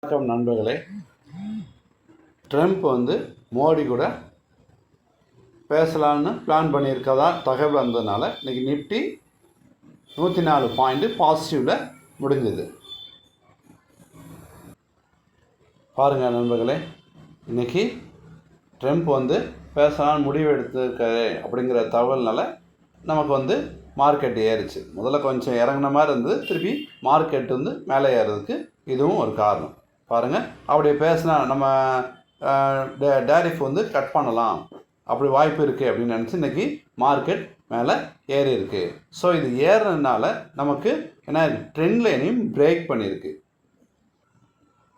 வணக்கம் நண்பர்களே. ட்ரம்ப் மோடி கூட பேசலான்னு பிளான் பண்ணியிருக்கதா தகவல் வந்ததுனால இன்றைக்கி நிஃப்டி 104 பாயிண்ட்டு பாசிட்டிவில் முடிஞ்சது. பாருங்கள் நண்பர்களே, இன்றைக்கி ட்ரம்ப் பேசலான்னு முடிவு எடுத்திருக்காரு அப்படிங்கிற தகவல்னால நமக்கு மார்க்கெட் ஏறிச்சு. முதல்ல கொஞ்சம் இறங்கின மாதிரி இருந்தது, திருப்பி மார்க்கெட் மேலே ஏறதுக்கு இதுவும் ஒரு காரணம். பாருங்கள், அப்படி பேசினா நம்ம டேரிஃப் கட் பண்ணலாம், அப்படி வாய்ப்பு இருக்குது அப்படின்னு நினச்சி இன்றைக்கி மார்க்கெட் மேலே ஏறி இருக்குது. ஸோ இது ஏறுறதுனால நமக்கு என்ன, ட்ரெண்ட் லைனையும் பிரேக் பண்ணியிருக்கு.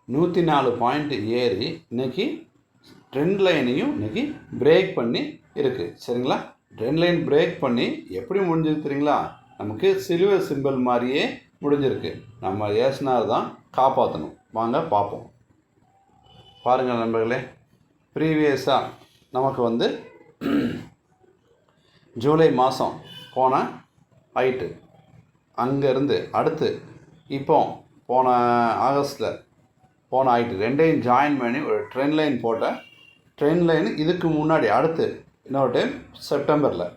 104 பாயிண்ட் ஏறி இன்றைக்கி ட்ரெண்ட் லைனையும் இன்றைக்கி பிரேக் பண்ணி இருக்குது. சரிங்களா, ட்ரெண்ட் லைன் பிரேக் பண்ணி எப்படி முடிஞ்சிருக்கு தெரியுங்களா? நமக்கு சில்வர் சிம்பிள் மாதிரியே முடிஞ்சிருக்கு. நம்ம ஏசினார் தான் காப்பாற்றணும். வாங்க பார்ப்போம். பாருங்கள் நண்பர்களே, ப்ரீவியஸாக நமக்கு ஜூலை மாதம் போன ஹைட்டு அங்கேருந்து அடுத்து இப்போ போன ஆகஸ்ட்டில் போன ஹைட்டு ரெண்டையும் ஜாயின் பண்ணி ஒரு ட்ரெண்ட் லைன் போட்ட ட்ரெண்ட் லைன் இதுக்கு முன்னாடி அடுத்து இன்னொரு டைம் செப்டம்பரில்.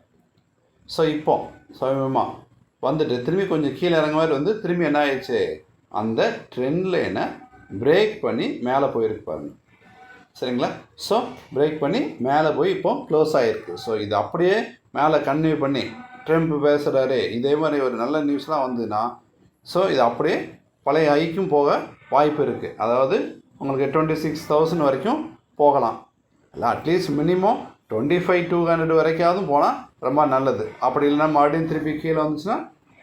ஸோ இப்போ சமீபமாக திரும்பி கொஞ்சம் கீழே இறங்க மாதிரி திரும்பி என்ன ஆயிடுச்சு, அந்த ட்ரெண்ட் லைனை பிரேக் பண்ணி மேலே போயிருக்கு பாருங்க. சரிங்களா, ஸோ பிரேக் பண்ணி மேலே போய் இப்போ க்ளோஸ் ஆகிருக்கு. ஸோ இது அப்படியே மேலே கன்டினியூ பண்ணி ட்ரம்ப் பேசுகிறாரு, இதே மாதிரி ஒரு நல்ல நியூஸ்லாம் வந்ததுன்னா ஸோ இது அப்படியே பழைய ஹைக்கும் போக வாய்ப்பு இருக்குது. அதாவது உங்களுக்கு 26,000 வரைக்கும் போகலாம். இல்லை அட்லீஸ்ட் மினிமம் 25,200 வரைக்காவது போனால் ரொம்ப நல்லது. அப்படி இல்லைன்னா மறுபடியும் திருப்பி கீழே வந்துச்சுன்னா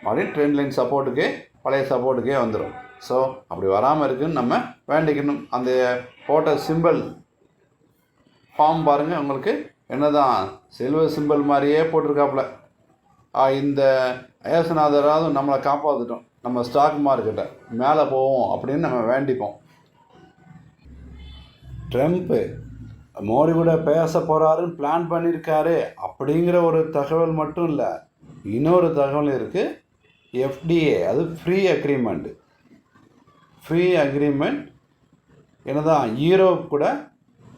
மறுபடியும் ட்ரெண்ட் லைன் சப்போர்ட்டுக்கே பழைய சப்போர்ட்டுக்கே வந்துடும். ஸோ அப்படி வராமல் இருக்குதுன்னு நம்ம வேண்டிக்கணும். அந்த போட்ட சிம்பிள் ஃபார்ம் பாருங்கள், உங்களுக்கு என்ன தான் சில்வர் சிம்பிள் மாதிரியே போட்டிருக்காப்புல. இந்த ஏசுநாதராவது நம்மளை காப்பாற்றிட்டோம், நம்ம ஸ்டாக் மார்க்கெட்டை மேலே போவோம் அப்படின்னு நம்ம வேண்டிப்போம். ட்ரம்ப்பு மோடி கூட பேச போகிறாருன்னு பிளான் பண்ணியிருக்காரு அப்படிங்கிற ஒரு தகவல் மட்டும் இல்லை, இன்னொரு தகவல் இருக்குது. FDA, அது ஃப்ரீ அக்ரிமெண்ட் என்னதான் யூரோப் கூட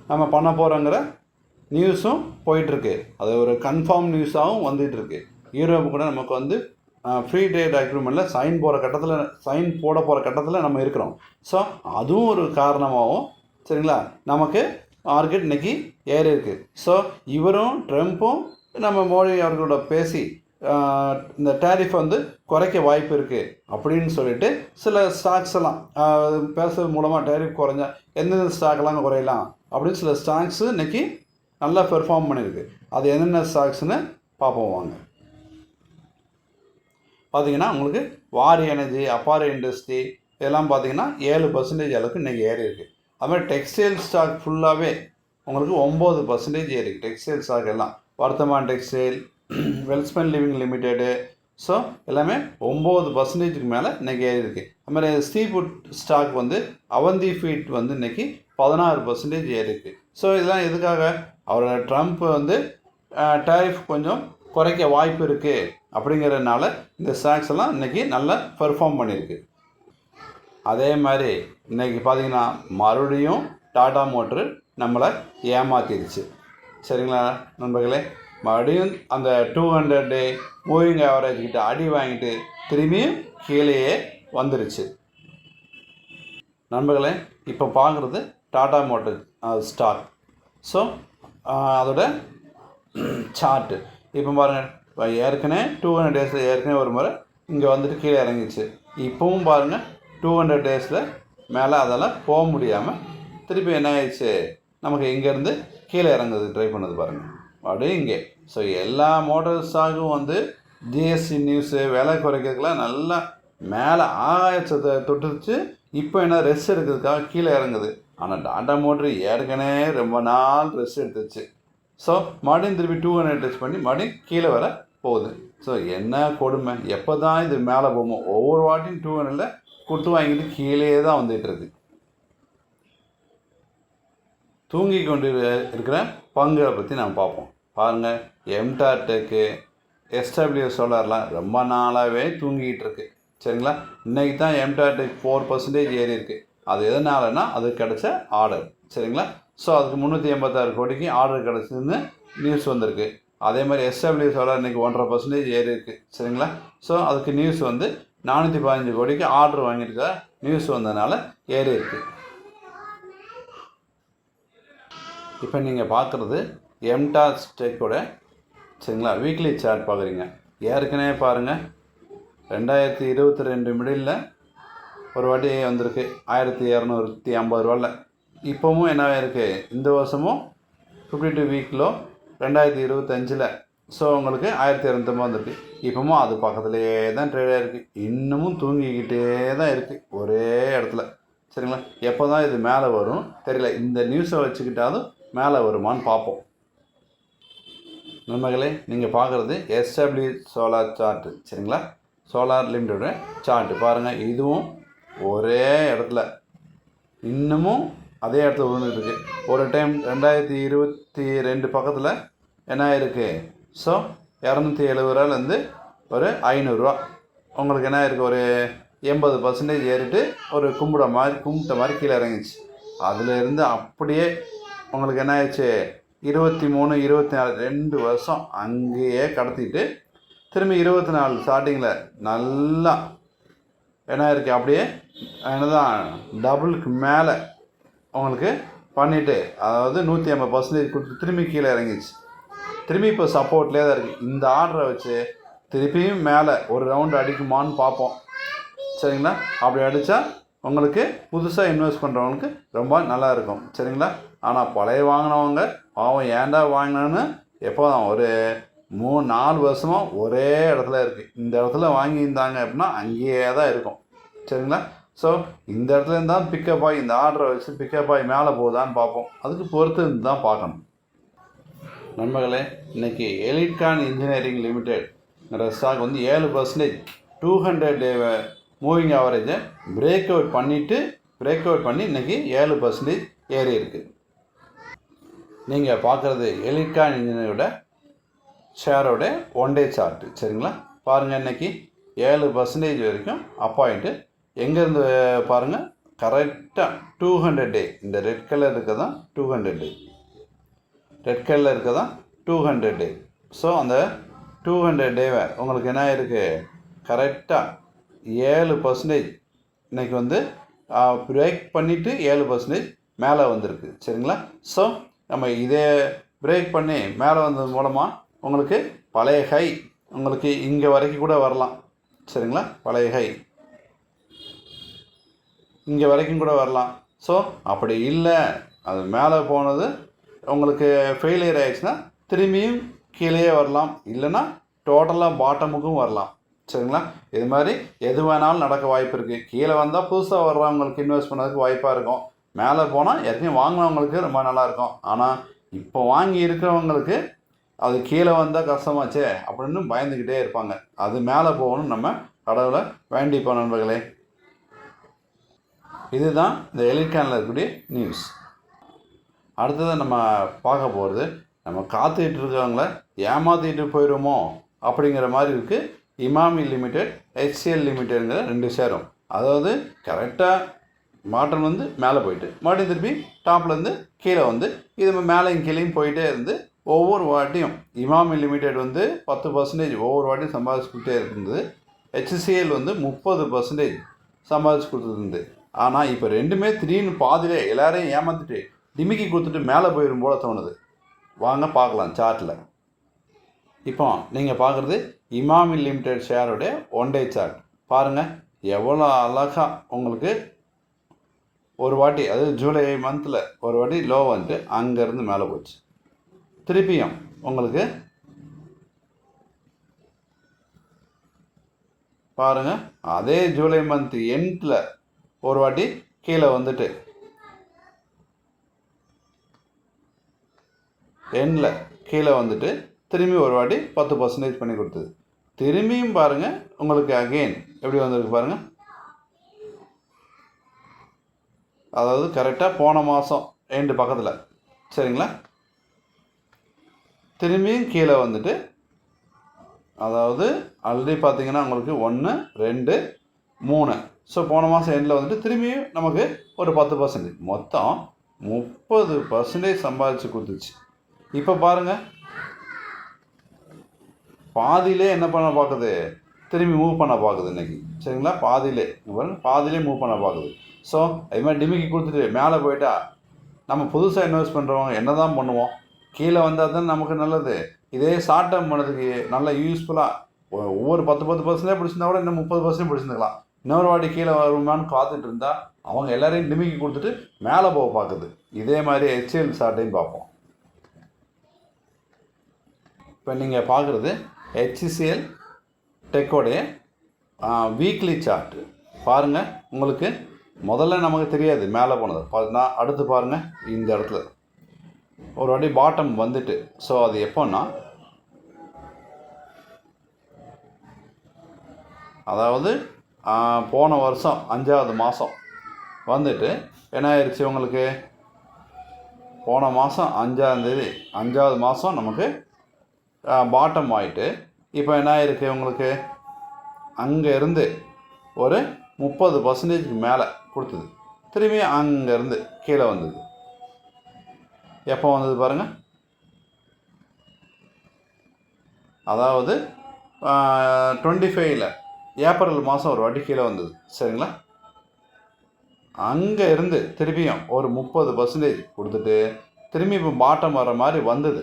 நம்ம பண்ண போகிறோங்கிற நியூஸும் போயிட்டுருக்கு. அது ஒரு கன்ஃபார்ம் நியூஸாகவும் வந்துகிட்ருக்கு. யூரோப் கூட நமக்கு ஃப்ரீ ட்ரேட் அக்ரிமெண்ட்டில் சைன் போட போகிற கட்டத்தில் நம்ம இருக்கிறோம். ஸோ அதுவும் ஒரு காரணமாகவும் சரிங்களா நமக்கு மார்க்கெட் இன்றைக்கி ஏறி இருக்குது. ஸோ இவரும் ட்ரம்ப்பும் நம்ம மோடி அவர்களோட பேசி இந்த டேரிஃப் குறைக்க வாய்ப்பு இருக்குது அப்படின்னு சொல்லிட்டு சில ஸ்டாக்ஸ் எல்லாம் பேசுறது மூலமாக டேரிஃப் குறைஞ்சா எந்தெந்த ஸ்டாக்லாம் குறையலாம் அப்படின்னு சில ஸ்டாக்ஸு இன்றைக்கி நல்லா பெர்ஃபார்ம் பண்ணியிருக்கு. அது என்னென்ன ஸ்டாக்ஸ்னு பார்ப்போம் வாங்க. பார்த்திங்கன்னா உங்களுக்கு வாரி எனர்ஜி, அப்பார் இண்டஸ்ட்ரி இதெல்லாம் பார்த்திங்கன்னா 7% அளவுக்கு இன்றைக்கி ஏறி இருக்குது. அதுமாதிரி டெக்ஸ்டைல் ஸ்டாக் ஃபுல்லாகவே உங்களுக்கு 9% ஏறி இருக்குது. டெக்ஸ்டைல் ஸ்டாக் எல்லாம் Vardhman textile, Welspun living limited, so எல்லாமே 9%க்கு மேலே இன்றைக்கி ஏறி இருக்குது. அதுமாதிரி sea food stock Avanti feed இன்றைக்கி 16% ஏறி இருக்குது. ஸோ இதெல்லாம் எதுக்காக, அவரோட ட்ரம்ப் டேரிஃப் கொஞ்சம் குறைக்க வாய்ப்பு இருக்குது அப்படிங்கிறதுனால இந்த ஸ்டாக்ஸ் எல்லாம் இன்றைக்கி நல்லா பெர்ஃபார்ம் பண்ணியிருக்கு. அதே மாதிரி இன்றைக்கி பார்த்திங்கன்னா மறுபடியும் டாடா மோட்ரு நம்மளை ஏமாற்றிடுச்சு. சரிங்களா நண்பர்களே, மறுபடியும் அந்த 200 டே மூவிங் ஆவரேஜ் கிட்ட அடி வாங்கிட்டு திரும்பியும் கீழேயே வந்துருச்சு. நண்பர்களே, இப்போ பார்க்குறது டாடா மோட்டர் ஸ்டாக். ஸோ அதோட சார்ட்டு இப்போ பாருங்கள், ஏற்கனவே 200 டேஸில் ஏற்கனவே ஒரு முறை இங்கே கீழே இறங்கிச்சு. இப்போவும் பாருங்கள் 200 டேஸில் மேலே அதெல்லாம் போக முடியாமல் திருப்பி என்ன ஆயிடுச்சு, நமக்கு இங்கேருந்து கீழே இறங்குது ட்ரை பண்ணது பாருங்கள் அப்படியே இங்கே. ஸோ எல்லா மோட்டார் ஸ்டாக்கும் ஜிஎஸ்டி நியூஸு விலை குறைக்கிறதுக்கெலாம் நல்லா மேலே ஆகாயத்தை தொட்டுச்சு. இப்போ என்ன ரெஸ்ட் எடுக்கிறதுக்காக கீழே இறங்குது. ஆனால் டாடா மோட்ரு ஏற்கனவே ரொம்ப நாள் ரெஸ்ட் எடுத்துச்சு. ஸோ மறுபடியும் திருப்பி 200 டச் பண்ணி மறுபடியும் கீழே வர போகுது. ஸோ என்ன கொடுமை, எப்போ தான் இது மேலே போகுமோ. ஒவ்வொரு வாட்டியும் 200 குட்டு வாங்கிட்டு கீழே தான் வந்துகிட்ருக்கு. தூங்கி கொண்டு இருக்கிற பங்குகளை பற்றி நம்ம பார்ப்போம். பாருங்கள், எம்டார் டெக்கு, எஸ்டபிள்யூ சோலார்லாம் ரொம்ப நாளாகவே தூங்கிக்கிட்டு இருக்கு. சரிங்களா, இன்றைக்கி தான் எம்டார் டெக் 4% ஏறி இருக்குது. அது எதனாலன்னா அது கிடைச்ச ஆர்டர். சரிங்களா? ஸோ அதுக்கு 386 கோடிக்கு ஆர்டர் கிடச்சிதுன்னு நியூஸ் வந்திருக்கு. அதே மாதிரி எஸ்டபிள்யூ சோலார் இன்றைக்கி 1.5% ஏறி இருக்குது. சரிங்களா? ஸோ அதுக்கு நியூஸ் வந்து 415 கோடிக்கு ஆர்டர் வாங்கியிருக்க நியூஸ் வந்ததுனால ஏறி இருக்குது. இப்போ நீங்கள் பார்க்குறது எம்டாஸ் டெக்கோட சரிங்களா வீக்லி சார்ட் பார்க்குறீங்க. ஏற்கனவே பாருங்கள் 2022 மிடில் ஒரு வாட்டி வந்திருக்கு 1250 ரூபாயில். இப்போவும் என்ன இருக்குது, இந்த வருஷமும் 52 வீக்கில் 2025 ஸோ உங்களுக்கு 1250 வந்திருக்கு. இப்போவும் அது பக்கத்துலேயே தான் ட்ரேடாக இருக்குது. இன்னமும் தூங்கிக்கிட்டே தான் இருக்குது ஒரே இடத்துல. சரிங்களா? எப்போ தான் இது மேலே வரும் தெரியல. இந்த நியூஸை வச்சுக்கிட்டாலும் மேலே வருமானு பார்ப்போம். நண்பர்களே, நீங்கள் பார்க்குறது எஸ்டபிள்யூ சோலார் சார்ட்டு. சரிங்களா? சோலார் லிமிட்டோட சார்ட்டு பாருங்கள். இதுவும் ஒரே இடத்துல இன்னமும் அதே இடத்துல விழுந்துருக்கு. ஒரு டைம் 2022 பக்கத்தில் என்ன இருக்குது, ஸோ 270 ரூபாலேருந்து ஒரு 500 ரூபா உங்களுக்கு என்ன இருக்குது, ஒரு 80% ஏறிட்டு ஒரு கும்பிட்ட மாதிரி கீழே இறங்கிச்சு. அதில் அப்படியே உங்களுக்கு என்ன ஆயிடுச்சு, 23, 24 2 வருஷம் அங்கேயே கடத்திட்டு திரும்பி 24 ஸ்டார்டிங்கில் நல்லா என்ன இருக்குது, அப்படியே என்னதான் டபுளுக்கு மேலே உங்களுக்கு பண்ணிவிட்டு, அதாவது 150% கொடுத்து திரும்பி கீழே இறங்கிச்சு. திரும்பி இப்போ சப்போர்ட்லேயே தான் இருக்குது. இந்த ஆர்டரை வச்சு திருப்பியும் மேலே ஒரு ரவுண்டு அடிக்குமான்னு பார்ப்போம். சரிங்களா? அப்படி அடித்தா உங்களுக்கு புதுசாக இன்வெஸ்ட் பண்ணுறவங்களுக்கு ரொம்ப நல்லா இருக்கும். சரிங்களா? ஆனால் பழைய வாங்கினவங்க பாவம் ஏன்டா வாங்கினான்னு எப்போ தான் ஒரு 3-4 வருஷமாக ஒரே இடத்துல இருக்குது. இந்த இடத்துல வாங்கியிருந்தாங்க அப்படின்னா அங்கேயே தான் இருக்கும். சரிங்களா? ஸோ இந்த இடத்துல இருந்தால் பிக்கப் ஆகி இந்த ஆர்டரை வச்சு பிக்கப் ஆகி மேலே போகுதான்னு பார்ப்போம். அதுக்கு பொறுத்து இருந்து தான் பார்க்கணும். நண்பர்களே, இன்றைக்கி எலிட்கான் இன்ஜினியரிங் லிமிடெட்ங்கிற ஸ்டாக் வந்து 7% 200 டே மூவிங் ஆவரேஜை பிரேக் அவுட் பண்ணி இன்றைக்கி 7% ஏறி இருக்குது. நீங்கள் பார்க்குறது எலிட்கான் இன்ஜினியரோட ஷேரோட ஒன் டே சார்ட்டு. சரிங்களா? பாருங்கள், இன்றைக்கி 7% வரைக்கும் அப்பாயிண்ட்டு. எங்கேருந்து பாருங்கள், கரெக்டாக 200 டே இந்த ரெட் கலர் இருக்க தான் 200 டே, ரெட் கலரில் இருக்க தான் 200 டே. ஸோ அந்த 200 டேவை உங்களுக்கு என்ன இருக்குது, கரெக்டாக 7% இன்றைக்கி வந்து பிரேக் பண்ணிவிட்டு 7% மேலே வந்திருக்கு. சரிங்களா? ஸோ நம்ம இதே பிரேக் பண்ணி மேலே வந்தது மூலமாக உங்களுக்கு பழைய ஹை உங்களுக்கு இங்கே வரைக்கும் கூட வரலாம். சரிங்களா? பழைய ஹை இங்கே வரைக்கும் கூட வரலாம். ஸோ அப்படி இல்லை, அது மேலே போனது உங்களுக்கு ஃபெயிலியர் ஆகிடுச்சுன்னா திரும்பியும் கீழே வரலாம், இல்லைன்னா டோட்டலாக பாட்டமுக்கும் வரலாம். சரிங்களா? இது மாதிரி எது வேணாலும் நடக்க வாய்ப்பு இருக்குது. கீழே வந்தால் புதுசாக வர்றவங்களுக்கு இன்வெஸ்ட் பண்ணதுக்கு வாய்ப்பாக இருக்கும். மேலே போனால் ஏற்கனவே வாங்கினவங்களுக்கு ரொம்ப நல்லாயிருக்கும். ஆனால் இப்போ வாங்கி இருக்கிறவங்களுக்கு அது கீழே வந்தால் கஷ்டமாச்சே அப்படின்னு பயந்துக்கிட்டே இருப்பாங்க. அது மேலே போகணும்னு நம்ம கடவுளை வேண்டிப்போம். நண்பர்களே, இதுதான் இந்த எலிட்கானில் இருக்கக்கூடிய நியூஸ். அடுத்தது நம்ம பார்க்க போகிறது, நம்ம காத்துக்கிட்டு இருக்கவங்கள ஏமாற்றிட்டு போயிடுமோ அப்படிங்கிற மாதிரி இருக்குது. இமாமி லிமிடெட், ஹெச்சிஎல் லிமிடெட்ங்கிற 2 ஷேரும். அதாவது கரெக்டாக மாற்றம் வந்து மேலே போயிட்டு மறுபடியும் திருப்பி டாப்லேருந்து கீழே வந்து இது மேலேயும் கீழேயும் போயிட்டே இருந்து ஒவ்வொரு வாட்டியும் இமாமி லிமிடெட் வந்து 10% ஒவ்வொரு வாட்டியும் சம்பாதிச்சுக்கிட்டே இருந்தது. ஹெச்சிஎல் வந்து 30% சம்பாதிச்சு கொடுத்துருந்து. ஆனால் இப்போ ரெண்டுமே திடீர்னு பாதிலே எல்லாரையும் ஏமாற்றிட்டு டிமிக்கி கொடுத்துட்டு மேலே போயிடும் போல தோணுது. வாங்க பார்க்கலாம் சார்ட்டில். இப்போ நீங்கள் பார்க்குறது இமாமி லிமிடெட் ஷேரோடைய ஒன் டே சார்ட். பாருங்கள் எவ்வளோ அழகாக உங்களுக்கு ஒரு வாட்டி, அதாவது ஜூலை மந்தில் ஒரு வாட்டி லோ வந்துட்டு அங்கேருந்து மேலே போச்சு. திருப்பியும் உங்களுக்கு பாருங்கள் அதே ஜூலை மந்த் எண்டில் ஒரு வாட்டி கீழே வந்துட்டு கீழே வந்துட்டு திரும்பி ஒரு வாட்டி 10% பண்ணி கொடுத்தது. திரும்பியும் பாருங்கள் உங்களுக்கு அகெயின் எப்படி வந்திருக்கு பாருங்கள். அதாவது கரெக்டாக போன மாதம் எண்டு பக்கத்தில். சரிங்களா? திரும்பியும் கீழே வந்துட்டு, அதாவது ஆல்ரெடி பார்த்தீங்கன்னா உங்களுக்கு 1, 2, 3 ஸோ போன மாதம் எண்டில் வந்துட்டு திரும்பியும் நமக்கு ஒரு 10%, மொத்தம் 30% சம்பாதிச்சு கொடுத்துச்சு. இப்போ பாருங்கள், பாதியிலே என்ன பண்ண பார்க்குது, திரும்பி மூவ் பண்ண பார்க்குது இன்றைக்கி. சரிங்களா, பாதியிலே மூவ் பண்ண பார்க்குது. ஸோ அது மாதிரி டிமிக்கி கொடுத்துட்டு மேலே போயிட்டா நம்ம புதுசாக இன்வெஸ்ட் பண்ணுறவங்க என்ன தான் பண்ணுவோம்? கீழே வந்தால் தான் நமக்கு நல்லது. இதே ஷார்ட் டேர்ம் பண்ணதுக்கு நல்ல யூஸ்ஃபுல்லாக ஒவ்வொரு 10% பிடிச்சிருந்தா கூட இன்னும் 30% பிடிச்சிருந்துக்கலாம். இன்னொரு வாட்டி கீழே வருமானு காத்துட்டு இருந்தால் அவங்க எல்லாரையும் டிமிக்கி கொடுத்துட்டு மேலே போக பார்க்குது. இதே மாதிரி HCL ஷார்ட்டையும் பார்ப்போம். இப்போ நீங்கள் பார்க்குறது HCL டெக்கோடைய வீக்லி சார்ட்டு பாருங்கள். உங்களுக்கு முதல்ல நமக்கு தெரியாது மேலே போனது, நான் அடுத்து பாருங்கள் இந்த இடத்துல ஒரு வாட்டி பாட்டம் வந்துட்டு. ஸோ அது எப்போன்னா, அதாவது போன வருஷம் 5வது மாதம் வந்துட்டு என்ன ஆயிடுச்சு உங்களுக்கு, போன மாதம் 5ஆம் தேதி 5வது மாதம் நமக்கு பாட்டம் ஆகிட்டு இப்போ என்ன ஆயிருக்கு உங்களுக்கு, அங்கே இருந்து ஒரு 30% மேலே கொடுத்தது. திரும்பி அங்கேருந்து கீழே வந்தது. எப்போ வந்தது பாருங்கள், அதாவது 25 ஏப்ரல் மாதம் ஒரு வாட்டி கீழே வந்தது. சரிங்களா, அங்கே இருந்து திரும்பியும் ஒரு 30% கொடுத்துட்டு திரும்பி இப்போ பாட்டம் வர மாதிரி வந்தது.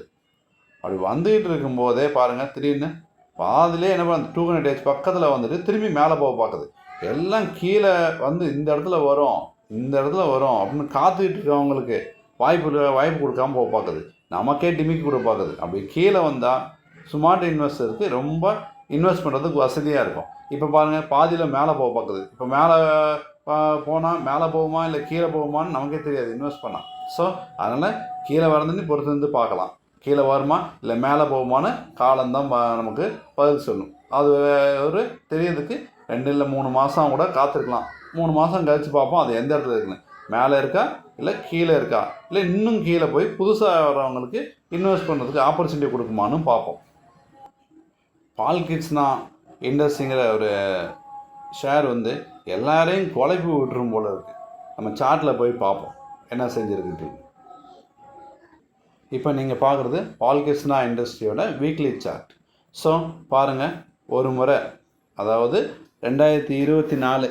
அப்படி வந்துக்கிட்டு இருக்கும்போதே பாருங்கள், திடீர்னு பாதிலே என்ன பண்ண 200 days பக்கத்தில் வந்துட்டு திரும்பி மேலே போக பார்க்குது. எல்லாம் கீழே வந்து இந்த இடத்துல வரும் அப்படின்னு காத்துக்கிட்டு இருக்கவங்களுக்கு வாய்ப்பு கொடுக்காம போக பார்க்குது. நமக்கே டிமிக்கி கொடுக்க பார்க்குது. அப்படி கீழே வந்தால் ஸ்மார்ட் இன்வெஸ்டருக்கு ரொம்ப இன்வெஸ்ட் பண்ணுறதுக்கு வசதியாக இருக்கும். இப்போ பாருங்கள், பாதியில் மேலே போக பார்க்குது. இப்போ மேலே போனால் மேலே போகுமா இல்லை கீழே போகுமான்னு நமக்கே தெரியாது இன்வெஸ்ட் பண்ணால். ஸோ அதனால் கீழே வரதுன்னு பொறுத்து வந்து பார்க்கலாம். கீழே வருமா இல்லை மேலே போகுமான்னு காலம்தான் நமக்கு பதில் சொல்லும். அது ஒரு தெரியறதுக்கு 2 இல்லை 3 மாதம் கூட காத்திருக்கலாம். 3 மாதம் கழித்து பார்ப்போம் அது எந்த இடத்துல இருக்குன்னு, மேலே இருக்கா இல்லை கீழே இருக்கா, இல்லை இன்னும் கீழே போய் புதுசாக வர்றவங்களுக்கு இன்வெஸ்ட் பண்ணுறதுக்கு ஆப்பர்ச்சுனிட்டி கொடுக்குமான்னு பார்ப்போம். பால்கிட்ஸ்னா இண்டஸ்ட்ரிங்கிற ஒரு ஷேர் வந்து எல்லாரையும் குழப்பி விட்டுரும் போல் இருக்குது. நம்ம சார்ட்டில் போய் பார்ப்போம் என்ன செஞ்சுருக்குது. இப்போ நீங்கள் பார்க்குறது பால்கிட்ஸ்னா இண்டஸ்ட்ரியோட வீக்லி சார்ட். ஸோ பாருங்கள், ஒரு முறை அதாவது 2024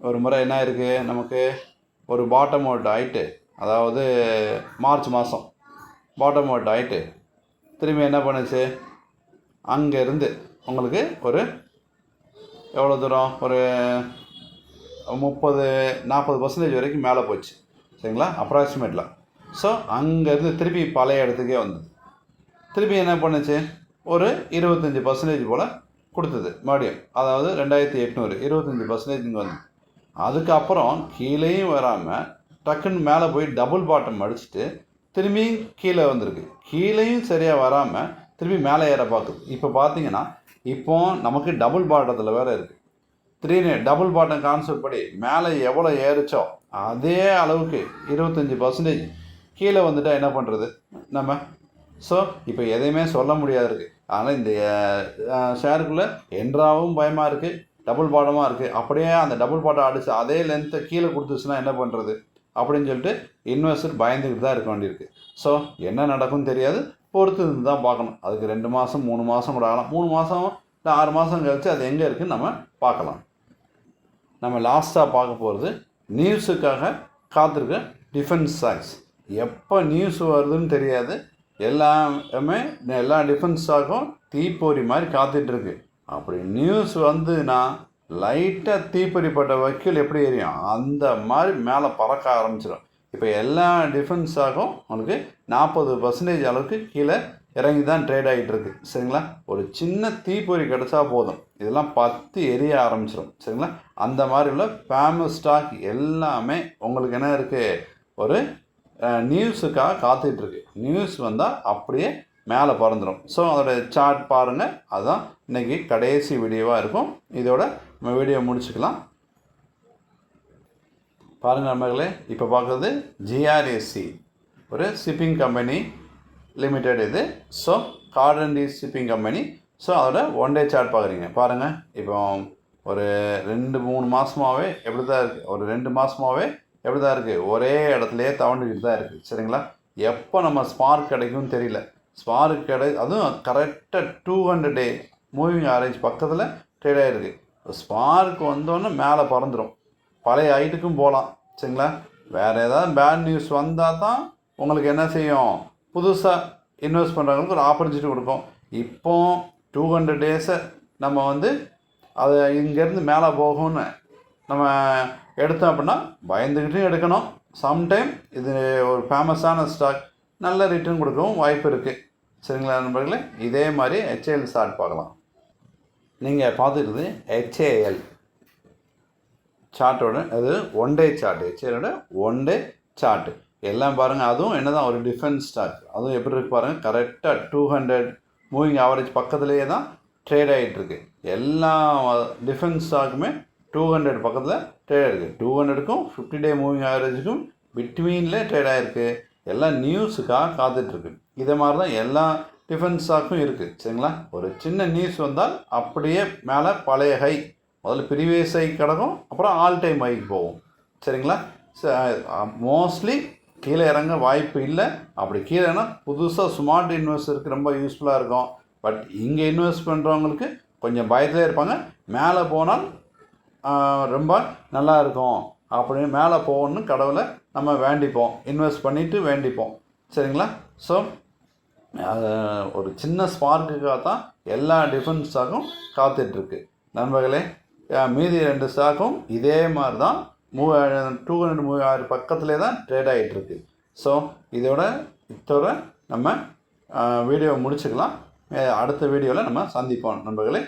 ஒரு முறை என்ன இருக்குது, நமக்கு ஒரு பாட்டம் அவுட் ஆகிட்டு, அதாவது மார்ச் மாதம் பாட்டம் அவுட் ஆகிட்டு திரும்பி என்ன பண்ணுச்சு, அங்கேருந்து உங்களுக்கு ஒரு எவ்வளோ தூரம், ஒரு 30-40% வரைக்கும் மேலே போச்சு. சரிங்களா, அப்ராக்சிமேட்டில். ஸோ அங்கேருந்து திருப்பி பழைய இடத்துக்கே வந்தது. திருப்பி என்ன பண்ணுச்சு, ஒரு 25% போல் கொடுத்தது மறுபடியும். அதாவது 2800 25% இங்கே வந்து அதுக்கப்புறம் கீழேயும் வராமல் டக்குன்னு மேலே போய் டபுள் பாட்டம் அடிச்சுட்டு திரும்பியும் கீழே வந்திருக்கு. கீழேயும் சரியாக வராமல் திரும்பி மேலே ஏற பார்க்குது. இப்போ பார்த்தீங்கன்னா இப்போ நமக்கு டபுள் பாட்டத்தில் வேறு இருக்குது. திடீர்னு டபுள் பாட்டம் கான்செப்ட் படி மேலே எவ்வளோ ஏறிச்சோ அதே அளவுக்கு 25% கீழே வந்துட்டால் என்ன பண்ணுறது நம்ம? ஸோ இப்போ எதையுமே சொல்ல முடியாது இருக்குது. அதனால் இந்த ஷேருக்குள்ளே என்ட்ராவும் பயமாக இருக்குது, டபுள் பாட்டமாக இருக்குது. அப்படியே அந்த டபுள் பாட்டம் அடித்து அதே லென்த்தை கீழே கொடுத்துச்சுன்னா என்ன பண்ணுறது அப்படின்னு சொல்லிட்டு இன்வெஸ்டர் பயந்துக்கிட்டு தான் இருக்க வேண்டியிருக்கு. ஸோ என்ன நடக்கும்னு தெரியாது, பொறுத்து இருந்து தான் பார்க்கணும். அதுக்கு 2 மாதம் 3 மாதம் கூட ஆகலாம். 3 மாதம் இல்லை 6 மாதம் கழித்து அது எங்கே இருக்குதுன்னு நம்ம பார்க்கலாம். நம்ம லாஸ்ட்டாக பார்க்க போகிறது நியூஸுக்காக காத்திருக்க டிஃபென்ஸ் ஸ்டாக்ஸ். எப்போ நியூஸ் வருதுன்னு தெரியாது, எல்லா டிஃபென்ஸ் ஸ்டாக்கும் தீப்பொறி மாதிரி காத்துட்ருக்கு. அப்படி நியூஸ் வந்துன்னா லைட்டாக தீப்பொறிப்பட்ட வக்கீல் எப்படி எரியும் அந்த மாதிரி மேலே பறக்க ஆரம்பிச்சிடும். இப்போ எல்லா டிஃபென்ஸ் ஸ்டாக்கும் உங்களுக்கு 40% அளவுக்கு கீழே இறங்கி தான் ட்ரேட் ஆகிட்டு இருக்கு. சரிங்களா, ஒரு சின்ன தீப்பொறி கிடச்சா போதும், இதெல்லாம் 10 எரிய ஆரம்பிச்சிடும். சரிங்களா, அந்த மாதிரி உள்ள ஃபேமஸ் ஸ்டாக் எல்லாமே உங்களுக்கு என்ன இருக்குது, ஒரு நியூஸுக்காக காத்துட்ருக்கு. நியூஸ் வந்தால் அப்படியே மேலே பறந்துடும். ஸோ அதோடய சார்ட் பாருங்கள். அதுதான் இன்றைக்கி கடைசி வீடியோவாக இருக்கும். இதோட நம்ம வீடியோ முடிச்சுக்கலாம். பாருங்கள் நண்பர்களே, இப்போ பார்க்குறது GRSC ஒரு ஷிப்பிங் கம்பெனி லிமிடெட் இது. So garden shipping company. So அதோட 1 day சார்ட் பார்க்குறீங்க. பாருங்கள், இப்போ ஒரு 2-3 மாதமாகவே எப்படி தான் இருக்குது, ஒரு 2 மாதமாகவே எப்படி தான் இருக்குது, ஒரே இடத்துலையே தவண்டுக்கிட்டு தான் இருக்குது. சரிங்களா? எப்போ நம்ம ஸ்பார்க் கிடைக்கும்னு தெரியல. ஸ்பார்க் அதுவும் கரெக்டாக 200 டே மூவிங் ஆவரேஜ் பக்கத்தில் ட்ரேட் ஆகிருக்கு. ஸ்பார்க் வந்தோன்னே மேலே பறந்துடும், பழைய ஹைட்டுக்கும் போகலாம். சரிங்களா? வேறு ஏதாவது பேட் நியூஸ் வந்தால் தான் உங்களுக்கு என்ன செய்யும், புதுசாக இன்வெஸ்ட் பண்ணுறவங்களுக்கு ஒரு ஆப்பர்ச்சுனிட்டி கொடுக்கும். இப்போ 200 டேஸை நம்ம வந்து அதை இங்கேருந்து மேலே போகும்னு நம்ம எடுத்தோம் அப்படின்னா பயந்துக்கிட்டும் எடுக்கணும். சம்டைம் இது ஒரு ஃபேமஸான ஸ்டாக், நல்ல ரிட்டர்ன் கொடுக்கவும் வாய்ப்பு இருக்குது. சரிங்களா நண்பர்களே? இதே மாதிரி HAL சார்ட் பார்க்கலாம். நீங்கள் பார்த்துக்கிறது HAL சார்ட்டோட, அது 1 டே சார்ட். HALோட 1 டே சார்ட்டு எல்லாம் பாருங்கள். அதுவும் என்ன தான் ஒரு டிஃபென்ஸ் ஸ்டாக், அதுவும் எப்படி இருக்கு பாருங்கள். கரெக்டாக 200 மூவிங் ஆவரேஜ் பக்கத்துலேயே தான் ட்ரேட் ஆகிட்டுருக்கு. எல்லா டிஃபென்ஸ் ஸ்டாக்குமே 200 பக்கத்தில் ட்ரேட் ஆகிருக்கு. 200க்கும் 50 டே மூவிங் ஆவரேஜுக்கும் பிட்வீனில் ட்ரேட் ஆகிருக்கு. எல்லாம் நியூஸுக்காக காத்துட்ருக்கு. இதே மாதிரி தான் எல்லா டிஃபென்ஸ் ஸ்டாக்கும் இருக்குது. சரிங்களா? ஒரு சின்ன நியூஸ் வந்தால் அப்படியே மேலே பழைய ஹை, முதல்ல ப்ரீவியஸ் ஹை கிடக்கும், அப்புறம் ஆல் டைம் ஹைக்கு போகும். சரிங்களா? மோஸ்ட்லி கீழே இறங்க வாய்ப்பு இல்லை. அப்படி கீழேனா புதுசாக ஸ்மார்ட் இன்வெஸ்டருக்கு ரொம்ப யூஸ்ஃபுல்லாக இருக்கும். பட் இங்கே இன்வெஸ்ட் பண்ணுறவங்களுக்கு கொஞ்சம் பயத்திலே இருப்பாங்க. மேலே போனால் ரொம்ப நல்லா இருக்கும் அப்படின்னு மேலே போகணுன்னு கடவுளை நம்ம வேண்டிப்போம், இன்வெஸ்ட் பண்ணிவிட்டு வேண்டிப்போம். சரிங்களா? ஸோ ஒரு சின்ன ஸ்பார்க்குக்காக தான் எல்லா டிஃபென்ஸ் ஸ்டாக்கும் காத்துட்ருக்கு. நண்பர்களே, மீதி 2 ஸ்டாக்கும் இதே மாதிரி தான் 200 பக்கத்துலேயே தான் ட்ரேட் ஆகிட்டுருக்கு. ஸோ இதோட நம்ம வீடியோவை முடிச்சுக்கலாம். அடுத்த வீடியோவில் நம்ம சந்திப்போம். நண்பர்களே,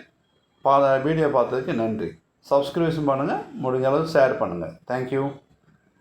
வீடியோ பார்த்ததுக்கு நன்றி. சப்ஸ்கிரிப்ஷன் பண்ணுங்கள், முடிஞ்ச அளவு ஷேர் பண்ணுங்கள். தேங்க்யூ.